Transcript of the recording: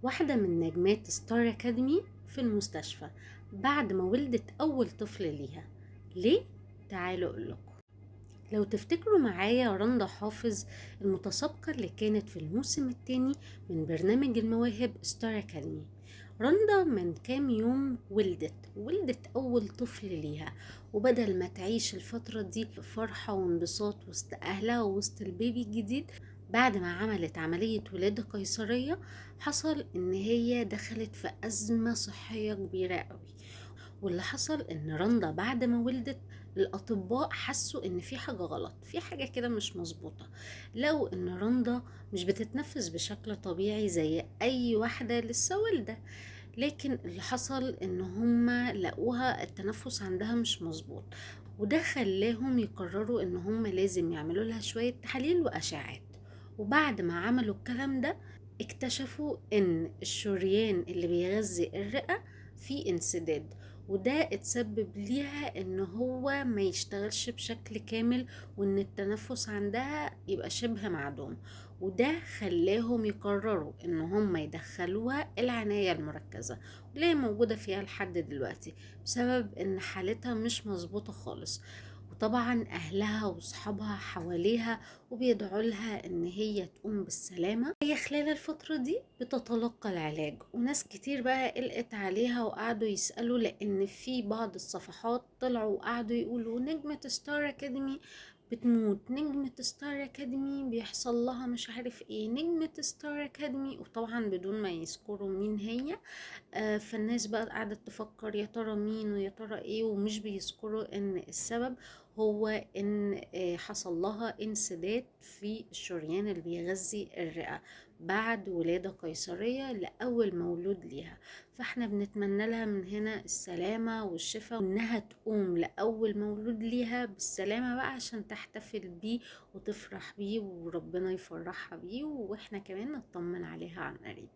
واحدة من نجمات ستار أكاديمي في المستشفى بعد ما ولدت أول طفل ليها. ليه؟ تعالوا أقولكم. لو تفتكروا معايا رندا حافظ المتسابقة اللي كانت في الموسم الثاني من برنامج المواهب ستار أكاديمي، رندا من كام يوم ولدت أول طفل ليها، وبدل ما تعيش الفترة دي فرحة وانبساط وسط أهلها ووسط البيبي الجديد، بعد ما عملت عملية ولادة قيصرية حصل إن هي دخلت في أزمة صحية كبيرة قوي. واللي حصل ان رندا بعد ما ولدت الاطباء حسوا ان في حاجة غلط، في حاجة كده مش مظبوطة. لو ان رندا مش بتتنفس بشكل طبيعي زي اي واحدة لسه والدة، لكن اللي حصل ان هما لقوها التنفس عندها مش مظبوط، وده خلاهم يقرروا ان هما لازم يعملوا لها شوية تحاليل واشعاعات. وبعد ما عملوا الكلام ده اكتشفوا ان الشريان اللي بيغذي الرئة فيه انسداد، وده اتسبب ليها ان هو ما يشتغلش بشكل كامل، وان التنفس عندها يبقى شبه معدوم. وده خلاهم يقرروا ان هم يدخلوها العناية المركزة، واللي هي موجودة فيها لحد دلوقتي بسبب ان حالتها مش مظبوطة خالص. وطبعا اهلها وصحابها حواليها وبيدعوا لها ان هي تقوم بالسلامة. هي خلال الفترة دي بتتلقى العلاج، وناس كتير بقى قلقت عليها وقعدوا يسألوا، لان في بعض الصفحات طلعوا وقعدوا يقولوا نجمة ستار اكاديمي بتموت، نجمة ستار اكاديمي بيحصل لها مش عارف ايه، نجمة ستار اكاديمي، وطبعا بدون ما يذكروا مين هي. فالناس بقى قعدت تفكر يا ترى مين ويا ترى ايه، ومش بيذكروا ان السبب هو ان حصل لها انسداد في الشريان اللي بيغذي الرئة بعد ولادة قيصرية لأول مولود ليها. فاحنا بنتمنى لها من هنا السلامة والشفاء، وانها تقوم لأول مولود ليها بالسلامة بقى عشان تحتفل بيه وتفرح بيه وربنا يفرحها بيه، واحنا كمان نطمن عليها عن قريب.